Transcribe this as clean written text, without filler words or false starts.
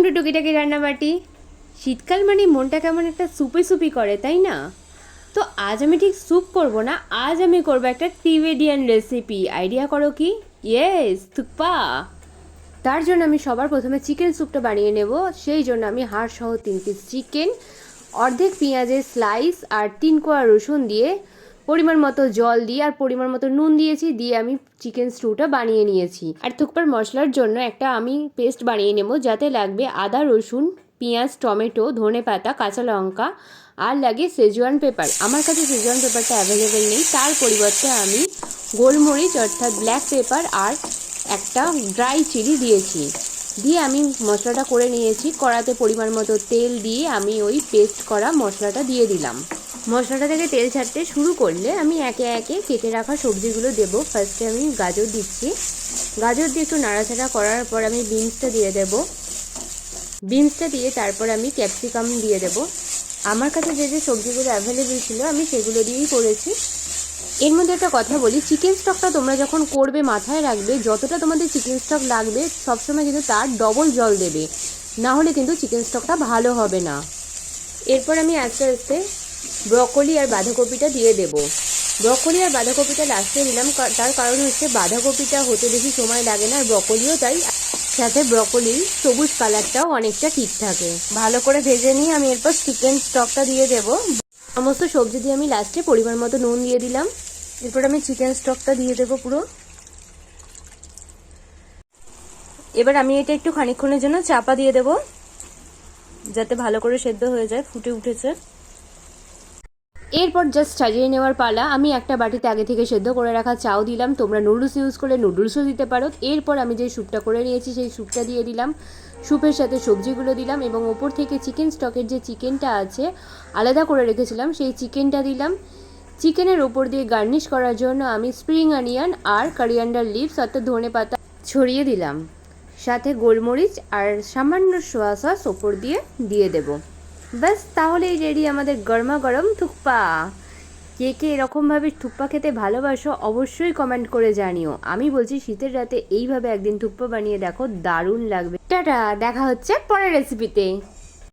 Two টুকিটাকি রান্নাবাটি। শীতকাল মানে মনটা কেমন একটা সুপি সুপি করে, তাই না? তো আজ আমি ঠিক স্যুপ করব না, আজ আমি করব একটা তিবেডিয়ান রেসিপি। আইডিয়া করো কি? ইয়েস, থুকপা। তার জন্য আমি সবার প্রথমে চিকেন স্যুপটা বানিয়ে নেব। সেই জন্য আমি হাড় সহ 3 পিস চিকেন, অর্ধেক পেঁয়াজের স্লাইস আর 3 কোয়া রসুন দিয়ে, পরিমাণ মতো জল দিয়ে আর পরিমাণ মতো নুন দিয়েছি, দিয়ে আমি চিকেন স্টুটা বানিয়ে নিয়েছি। আর থুকপার মশলার জন্য একটা আমি পেস্ট বানিয়ে নেব, যাতে লাগবে আদা, রসুন, পেঁয়াজ, টমেটো, ধনেপাতা, কাঁচা লঙ্কা, আর লাগে সেজওয়ান পেপার। আমার কাছে সেজওয়ান পেপারটা অ্যাভেলেবেল নেই, তার পরিবর্তে আমি গোলমরিচ অর্থাৎ ব্ল্যাক পেপার আর একটা ড্রাই চিলি দিয়েছি। দিয়ে আমি মশলাটা করে নিয়েছি। কড়াতে পরিমাণ মতো তেল দিয়ে আমি ওই পেস্ট করা মশলাটা দিয়ে দিলাম। মশলাটা থেকে তেল ছাড়তে শুরু করলে আমি একে একে কেটে রাখা সবজিগুলো দেবো। ফার্স্টে আমি গাজর দিচ্ছি। গাজর দিয়ে একটু নাড়াচাড়া করার পর আমি বিনসটা দিয়ে দেব। বিনসটা দিয়ে তারপর আমি ক্যাপসিকাম দিয়ে দেব। আমার কাছে যে যে সবজিগুলো অ্যাভেলেবেল ছিল আমি সেগুলো দিয়েই করেছি। এর মধ্যে একটা কথা বলি, চিকেন স্টকটা তোমরা যখন করবে মাথায় রাখবে, যতটা তোমাদের চিকেন স্টক লাগবে সবসময় কিন্তু তার ডবল জল দেবে, না হলে কিন্তু চিকেন স্টকটা ভালো হবে না। এরপর আমি আস্তে আস্তে ব্রকলি আর বাঁধাকপিটা দিয়ে দেব। ব্রকলি আর বাঁধাকপিটা লাস্টে দিলাম, তার কারণ হচ্ছে বাঁধাকপিটা হতে বেশি সময় লাগে না, আর ব্রকলিও তাই। সাথে ব্রকলির সবুজ কালারটাও অনেকটা ঠিক থাকে। ভালো করে ভেজে নিয়ে আমি এরপর চিকেন স্টকটা দিয়ে দেব। সমস্ত সবজি দিয়ে আমি লাস্টে পরিমাণ মতো নুন দিয়ে দিলাম। এরপর আমি চিকেন স্টকটা দিয়ে দেবো পুরো। এবার আমি এটা একটু খানিকক্ষণের জন্য চাপা দিয়ে দেব, যাতে ভালো করে সেদ্ধ হয়ে যায়। ফুটে উঠেছে। এরপর জাস্ট সাজিয়ে নেওয়ার পালা। আমি একটা বাটিতে আগে থেকে সেদ্ধ করে রাখা চাউ দিলাম, তোমরা নুডলস ইউজ করলে নুডলসও দিতে পারো। এরপর আমি যে স্যুপটা করে নিয়েছি সেই স্যুপটা দিয়ে দিলাম, স্যুপের সাথে সবজিগুলো দিলাম এবং ওপর থেকে চিকেন স্টকের যে চিকেনটা আছে আলাদা করে রেখেছিলাম সেই চিকেনটা দিলাম। চিকেনের ওপর দিয়ে গার্নিশ করার জন্য আমি স্প্রিং অনিয়ন আর করিয়ান্ডার লিভস অর্থাৎ ধনে পাতা ছড়িয়ে দিলাম, সাথে গোলমরিচ আর সামান্য সোয়া সস ওপর দিয়ে দেব। ব্যাস, তাহলেই রেডি আমাদের গরমা গরম থুকপা। কে কে এরকমভাবে থুকপা খেতে ভালোবাসো অবশ্যই কমেন্ট করে জানিও। আমি বলছি শীতের রাতে এইভাবে একদিন থুকপা বানিয়ে দেখো, দারুণ লাগবে। টাটা, দেখা হচ্ছে পরের রেসিপিতে।